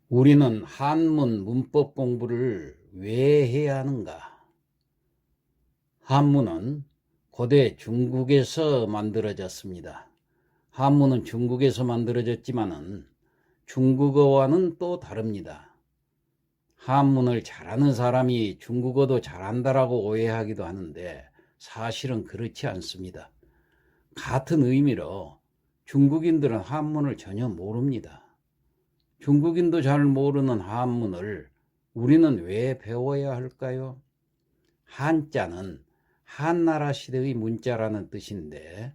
우리는 한문 문법 공부를 왜 해야 하는가? 한문은 고대 중국에서 만들어졌습니다. 한문은 중국에서 만들어졌지만은 중국어와는 또 다릅니다. 한문을 잘하는 사람이 중국어도 잘한다라고 오해하기도 하는데 사실은 그렇지 않습니다. 같은 의미로 중국인들은 한문을 전혀 모릅니다. 중국인도 잘 모르는 한문을 우리는 왜 배워야 할까요? 한자는 한나라 시대의 문자라는 뜻인데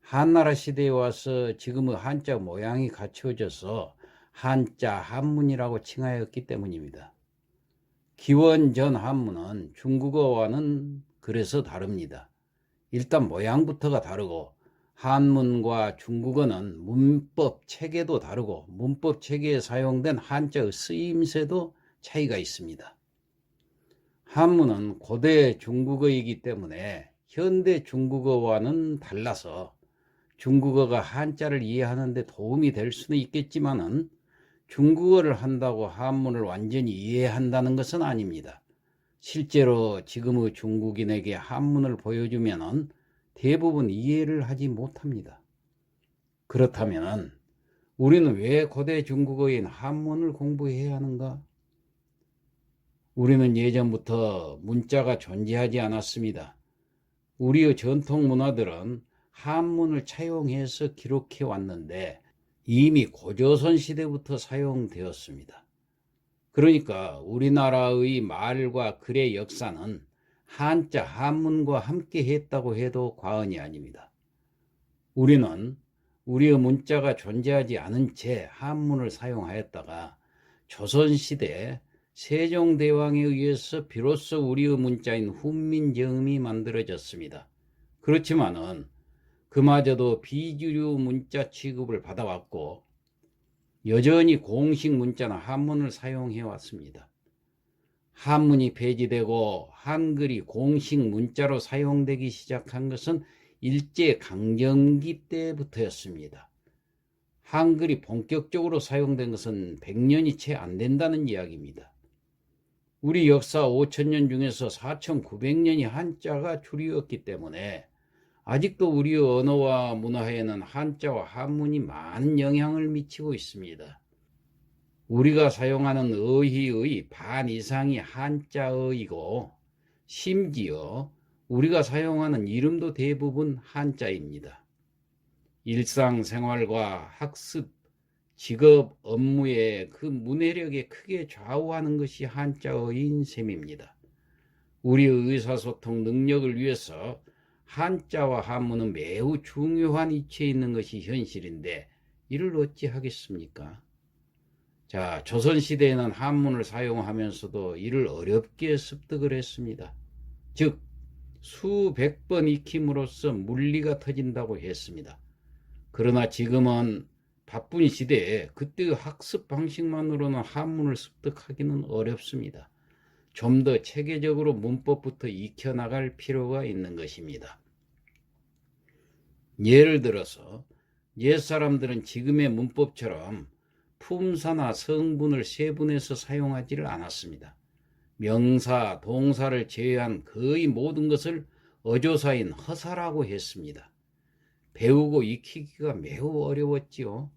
한나라 시대에 와서 지금의 한자 모양이 갖춰져서 한자 한문이라고 칭하였기 때문입니다. 기원전 한문은 중국어와는 그래서 다릅니다. 일단 모양부터가 다르고 한문과 중국어는 문법 체계도 다르고 문법 체계에 사용된 한자의 쓰임새도 차이가 있습니다. 한문은 고대 중국어이기 때문에 현대 중국어와는 달라서 중국어가 한자를 이해하는 데 도움이 될 수는 있겠지만은 중국어를 한다고 한문을 완전히 이해한다는 것은 아닙니다. 실제로 지금의 중국인에게 한문을 보여주면은 대부분 이해를 하지 못합니다. 그렇다면 우리는 왜 고대 중국어인 한문을 공부해야 하는가? 우리는 예전부터 문자가 존재하지 않았습니다. 우리의 전통 문화들은 한문을 차용해서 기록해 왔는데 이미 고조선 시대부터 사용되었습니다. 그러니까 우리나라의 말과 글의 역사는 한자, 한문과 함께 했다고 해도 과언이 아닙니다. 우리는 우리의 문자가 존재하지 않은 채 한문을 사용하였다가 조선시대 세종대왕에 의해서 비로소 우리의 문자인 훈민정음이 만들어졌습니다. 그렇지만은 그마저도 비주류 문자 취급을 받아왔고 여전히 공식 문자나 한문을 사용해 왔습니다. 한문이 폐지되고 한글이 공식 문자로 사용되기 시작한 것은 일제강점기 때부터였습니다. 한글이 본격적으로 사용된 것은 100년이 채 안 된다는 이야기입니다. 우리 역사 5000년 중에서 4900년이 한자가 주류였기 때문에 아직도 우리 언어와 문화에는 한자와 한문이 많은 영향을 미치고 있습니다. 우리가 사용하는 어휘의 반 이상이 한자어이고 심지어 우리가 사용하는 이름도 대부분 한자입니다. 일상생활과 학습, 직업, 업무의 그 문해력에 크게 좌우하는 것이 한자어인 셈입니다. 우리의 의사소통 능력을 위해서 한자와 한문은 매우 중요한 위치에 있는 것이 현실인데 이를 어찌 하겠습니까? 자, 조선시대에는 한문을 사용하면서도 이를 어렵게 습득을 했습니다. 즉, 수백 번 익힘으로써 물리가 터진다고 했습니다. 그러나 지금은 바쁜 시대에 그때의 학습 방식만으로는 한문을 습득하기는 어렵습니다. 좀 더 체계적으로 문법부터 익혀나갈 필요가 있는 것입니다. 예를 들어서 옛사람들은 지금의 문법처럼 품사나 성분을 세분해서 사용하지를 않았습니다. 명사, 동사를 제외한 거의 모든 것을 어조사인 허사라고 했습니다. 배우고 익히기가 매우 어려웠지요.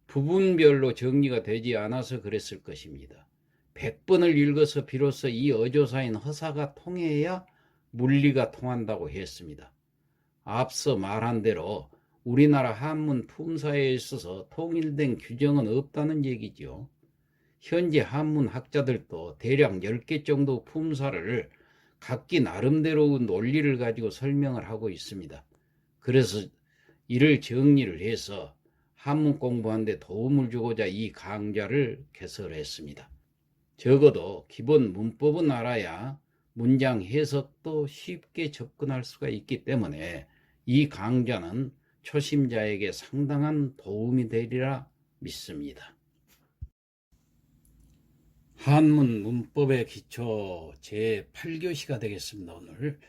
부분별로 정리가 되지 않아서 그랬을 것입니다. 100번을 읽어서 비로소 이 어조사인 허사가 통해야 물리가 통한다고 했습니다. 앞서 말한 대로 우리나라 한문 품사에 있어서 통일된 규정은 없다는 얘기죠. 현재 한문 학자들도 대략 10개 정도 품사를 각기 나름대로 논리를 가지고 설명을 하고 있습니다. 그래서 이를 정리를 해서 한문 공부하는 데 도움을 주고자 이 강좌를 개설했습니다. 적어도 기본 문법은 알아야 문장 해석도 쉽게 접근할 수가 있기 때문에 이 강좌는 초심자에게 상당한 도움이 되리라 믿습니다. 한문 문법의 기초 제8교시가 되겠습니다. 오늘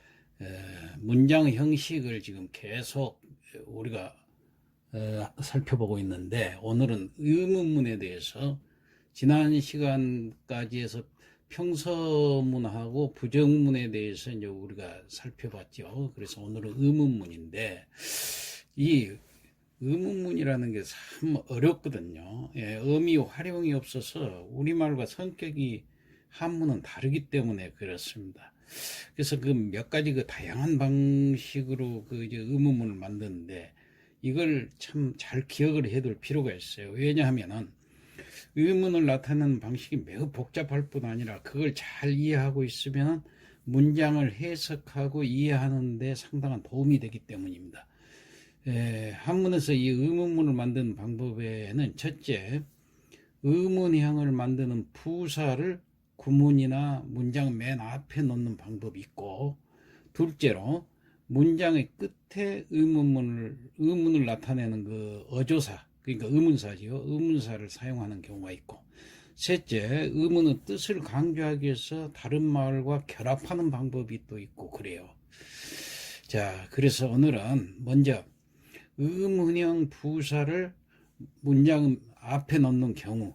문장 형식을 지금 계속 우리가 살펴보고 있는데 오늘은 의문문에 대해서 지난 시간까지 해서 평서문하고 부정문에 대해서 이제 우리가 살펴봤죠. 그래서 오늘은 의문문인데, 이 의문문이라는 게 참 어렵거든요. 예, 의미 활용이 없어서 우리말과 성격이 한문은 다르기 때문에 그렇습니다. 그래서 그 몇 가지 그 다양한 방식으로 그 이제 의문문을 만드는데, 이걸 참 잘 기억을 해둘 필요가 있어요. 왜냐하면은 의문을 나타내는 방식이 매우 복잡할 뿐 아니라 그걸 잘 이해하고 있으면 문장을 해석하고 이해하는 데 상당한 도움이 되기 때문입니다. 한문에서 이 의문문을 만드는 방법에는 첫째, 의문형을 만드는 부사를 구문이나 문장 맨 앞에 넣는 방법이 있고, 둘째로 문장의 끝에 의문을 나타내는 그 어조사, 그러니까 의문사지요. 의문사를 사용하는 경우가 있고, 셋째, 의문의 뜻을 강조하기 위해서 다른 말과 결합하는 방법이 또 있고 그래요. 자, 그래서 오늘은 먼저 의문형 부사를 문장 앞에 넣는 경우,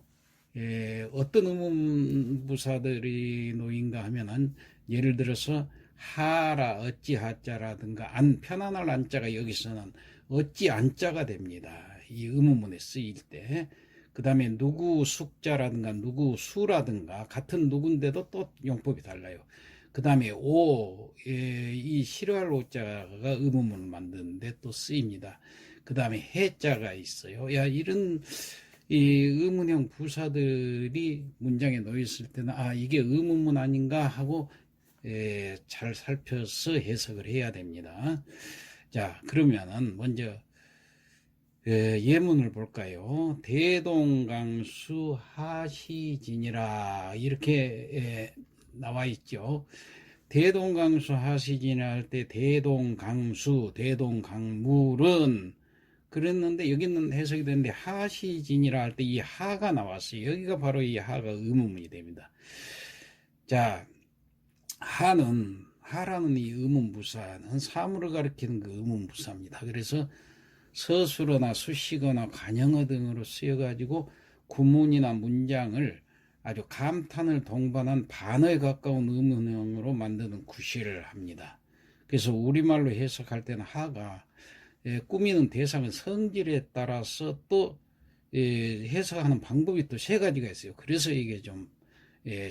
어떤 의문부사들이 놓인가 하면은, 예를 들어서 하라, 어찌 하자라든가 안, 편안할 안자가 여기서는 어찌 안자가 됩니다. 이 의문문에 쓰일 때. 그 다음에 누구 숙자라든가 누구 수라든가 같은 누군데도 또 용법이 달라요. 그 다음에 오, 이 싫어할 오자가 의문문을 만드는데 또 쓰입니다. 그 다음에 해자가 있어요. 야, 이런 이 의문형 부사들이 문장에 놓였을 때는 이게 의문문 아닌가 하고 잘 살펴서 해석을 해야 됩니다. 자, 그러면은 먼저 예문을 볼까요? 대동강수 하시진이라 이렇게 나와 있죠. 대동강수 하시진이라 할 때 대동강수, 대동강물은 그랬는데 여기는 해석이 되는데 하시진이라 할 때 이 하가 나왔어요. 여기가 바로 이 하가 의문문이 됩니다. 자, 하라는 이 의문부사는 사물을 가리키는 그 의문부사입니다. 그래서 서술어나 수식어나 관형어 등으로 쓰여가지고 구문이나 문장을 아주 감탄을 동반한 반어에 가까운 의문형으로 만드는 구실을 합니다. 그래서 우리말로 해석할 때는 하가 꾸미는 대상의 성질에 따라서 또 해석하는 방법이 또 세 가지가 있어요. 그래서 이게 좀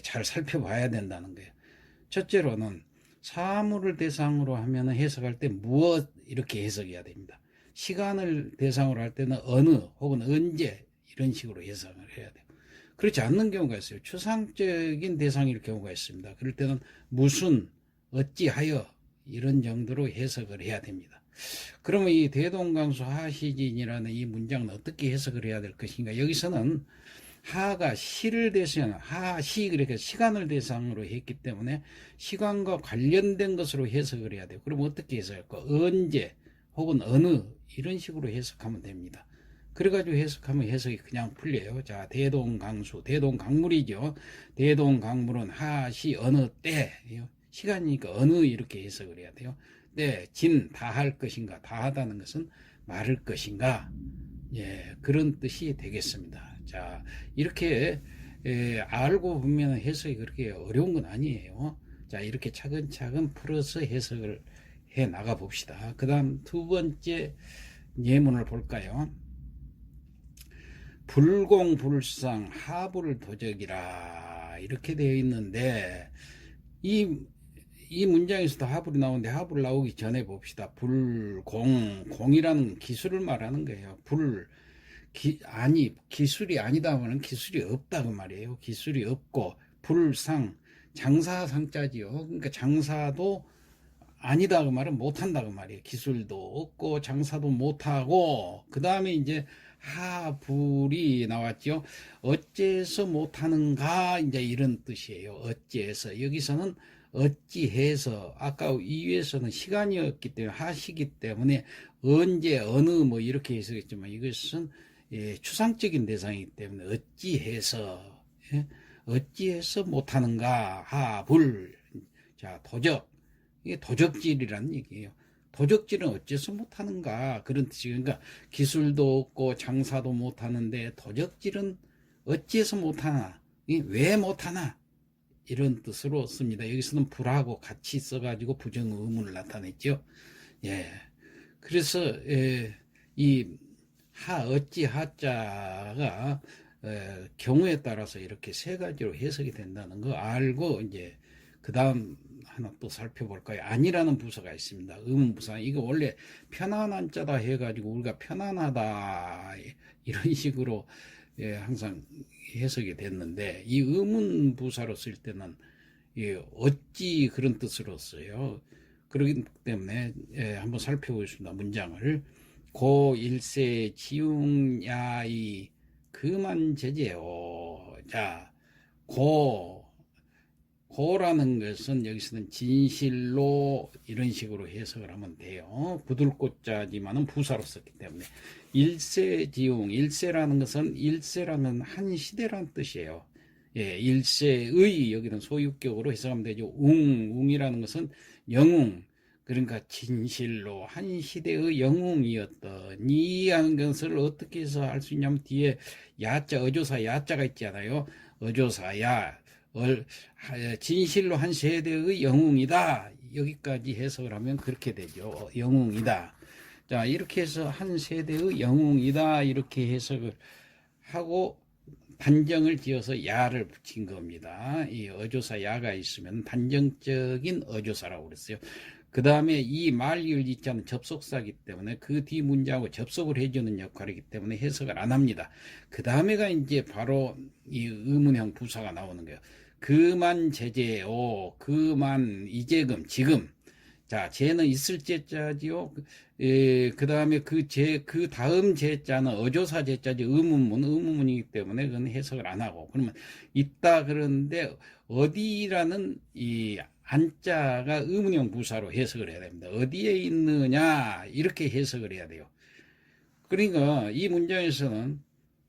잘 살펴봐야 된다는 거예요. 첫째로는 사물을 대상으로 하면 해석할 때 무엇 이렇게 해석해야 됩니다. 시간을 대상으로 할 때는 어느 혹은 언제 이런 식으로 해석을 해야 돼요. 그렇지 않는 경우가 있어요. 추상적인 대상일 경우가 있습니다. 그럴 때는 무슨, 어찌하여 이런 정도로 해석을 해야 됩니다. 그러면 이 대동강수 하시진이라는 이 문장은 어떻게 해석을 해야 될 것인가? 여기서는 하가 시를 대상으로, 하시, 그러니까 시간을 대상으로 했기 때문에 시간과 관련된 것으로 해석을 해야 돼요. 그럼 어떻게 해석할까? 언제 혹은 어느 이런 식으로 해석하면 됩니다. 그래가지고 해석하면 해석이 그냥 풀려요. 자, 대동강수, 대동강물이죠. 대동강물은 하시 어느 때, 시간이니까 어느 이렇게 해석을 해야 돼요. 때, 진, 다 할 것인가, 다 하다는 것은 말할 것인가, 그런 뜻이 되겠습니다. 자, 이렇게 알고 보면 해석이 그렇게 어려운 건 아니에요. 자, 이렇게 차근차근 풀어서 해석을 해 나가 봅시다. 그 다음 두 번째 예문을 볼까요? 불공불상 하불도적이라 이렇게 되어 있는데, 이 문장에서도 하불이 나오는데 하불 나오기 전에 봅시다. 공이라는 기술을 말하는 거예요. 기술이 아니다 하면 기술이 없다고 말이에요. 기술이 없고, 불상, 장사상자지요. 그러니까 장사도 아니다 그 말은 못한다고 말이에요. 기술도 없고 장사도 못하고, 그 다음에 이제 하불이 나왔죠. 어째서 못하는가, 이제 이런 뜻이에요. 어째서. 여기서는 어찌해서, 아까 이유에서는 시간이었기 때문에 하시기 때문에 언제 어느 뭐 이렇게 해석했지만, 이것은 추상적인 대상이기 때문에 어찌해서, 어찌해서 못하는가, 하불. 자, 도적, 이게 도적질이라는 얘기예요. 도적질은 어째서 못하는가, 그런 뜻이. 그러니까 기술도 없고 장사도 못하는데 도적질은 어찌해서 못하나, 왜 못하나, 이런 뜻으로 씁니다. 여기서는 불하고 같이 써가지고 부정 의문을 나타냈죠. 예. 그래서 이 어찌 하자가 경우에 따라서 이렇게 세 가지로 해석이 된다는 거 알고 이제 그 다음 하나 또 살펴볼까요? 아니라는 부사가 있습니다. 의문부사. 이거 원래 편안한 자다 해가지고 우리가 편안하다 이런 식으로 항상 해석이 됐는데, 이 의문부사로 쓸 때는 어찌 그런 뜻으로 써요. 그렇기 때문에 한번 살펴보겠습니다. 문장을. 고 일세 지웅야이 그만 제재요. 자, 고라는 것은 여기서는 진실로 이런 식으로 해석을 하면 돼요. 부들꽃자지만은 부사로 썼기 때문에. 일세지웅, 일세라는 것은 일세라는 한 시대란 뜻이에요. 예, 일세의 여기는 소유격으로 해석하면 되죠. 웅이라는 것은 영웅, 그러니까 진실로 한 시대의 영웅이었더니 하는 것을 어떻게 해서 알 수 있냐면 뒤에 야자, 어조사 야자가 있잖아요. 어조사 야, 진실로 한 세대의 영웅이다. 여기까지 해석을 하면 그렇게 되죠. 영웅이다. 자, 이렇게 해서 한 세대의 영웅이다. 이렇게 해석을 하고 단정을 지어서 야를 붙인 겁니다. 이 어조사 야가 있으면 단정적인 어조사라고 그랬어요. 그 다음에 이 말리을 이자는 접속사이기 때문에 그 뒤 문장하고 접속을 해주는 역할이기 때문에 해석을 안 합니다. 그 다음에가 이제 바로 이 의문형 부사가 나오는 거예요. 그만 제재요. 그만 이제금 지금. 자, 제는 있을 제자지요. 그 다음에 그 다음 제자는 어조사 제자지 의문문이기 때문에 그건 해석을 안 하고. 그러면 있다 그러는데 어디라는 이 안자가 의문형 부사로 해석을 해야 됩니다. 어디에 있느냐 이렇게 해석을 해야 돼요. 그러니까 이 문장에서는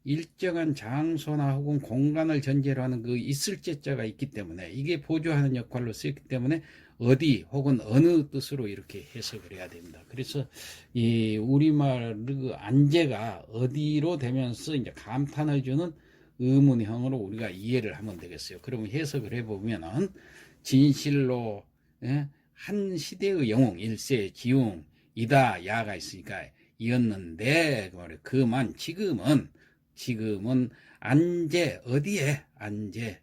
일정한 장소나 혹은 공간을 전제로 하는 그 있을 제자가 있기 때문에 이게 보조하는 역할로 쓰였기 때문에 어디 혹은 어느 뜻으로 이렇게 해석을 해야 됩니다. 그래서 이 우리말 그 안제가 어디로 되면서 이제 감탄을 주는 의문형으로 우리가 이해를 하면 되겠어요. 그러면 해석을 해보면은 진실로 한 시대의 영웅 일세 지웅이다 야가 있으니까 이었는데 그만 지금은 안제 어디에 안제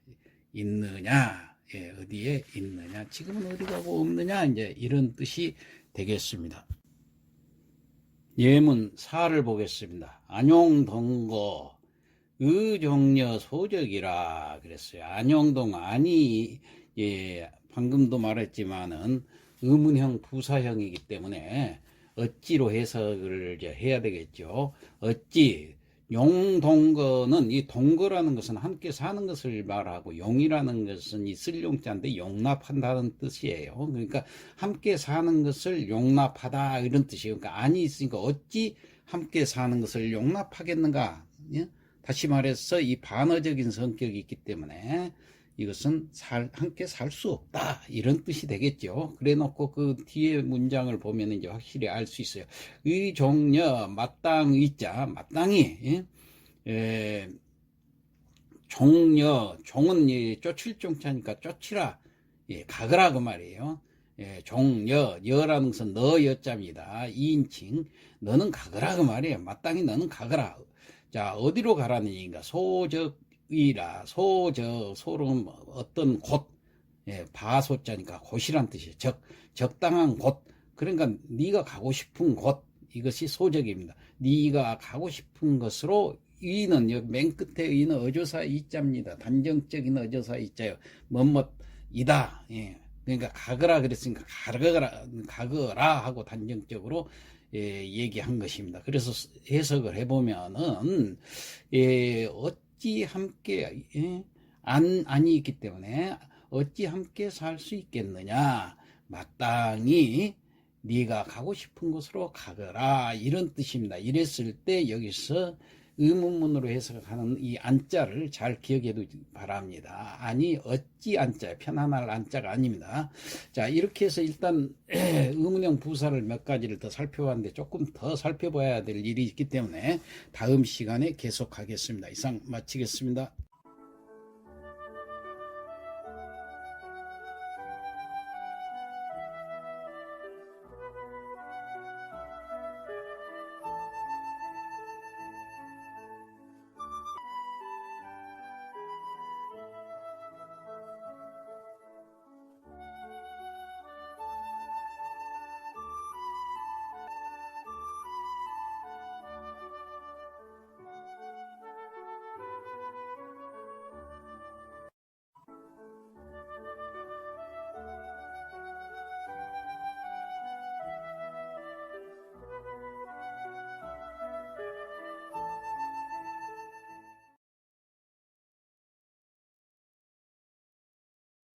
있느냐 어디에 있느냐 지금은 어디 가고 없느냐 이제 이런 뜻이 되겠습니다. 예문 4를 보겠습니다. 안용동거 의종려 소적이라 그랬어요. 안용동 안이 방금도 말했지만은 의문형 부사형이기 때문에 어찌로 해석을 해야 되겠죠. 어찌 용동거는 이 동거라는 것은 함께 사는 것을 말하고 용이라는 것은 있을 용자인데 용납한다는 뜻이에요. 그러니까 함께 사는 것을 용납하다 이런 뜻이에요. 그러니까 안이 있으니까 어찌 함께 사는 것을 용납하겠는가? 다시 말해서 이 반어적인 성격이 있기 때문에 이것은 함께 살 수 없다 이런 뜻이 되겠죠. 그래 놓고 그 뒤에 문장을 보면 이제 확실히 알 수 있어요. 의종려 마땅의자 마땅히 종려 종은 쫓을 종자니까 쫓으라 가거라 그 말이에요. 종여 여라는 것은 너 여자입니다. 2인칭 너는 가거라 그 말이에요. 마땅히 너는 가거라. 자 어디로 가라는 얘기인가? 소적이라 소는 어떤 곳 바소자니까 곳이란 뜻이에요. 적당한 곳 그러니까 네가 가고 싶은 곳 이것이 소적입니다. 네가 가고 싶은 것으로 이는 여기 맨 끝에 이는 어조사 이자입니다. 단정적인 어조사 이자요. 뭐뭐이다. 그러니까 가거라 그랬으니까 가거라 하고 단정적으로 얘기한 것입니다. 그래서 해석을 해보면은 어찌 함께 안이 있기 때문에 어찌 함께 살 수 있겠느냐 마땅히 네가 가고 싶은 곳으로 가거라 이런 뜻입니다. 이랬을 때 여기서 의문문으로 해석하는 이 안자를 잘 기억해 두기 바랍니다. 아니 어찌 안자, 편안할 안자가 아닙니다. 자, 이렇게 해서 일단 의문형 부사를 몇 가지를 더 살펴봤는데 조금 더 살펴봐야 될 일이 있기 때문에 다음 시간에 계속하겠습니다. 이상 마치겠습니다.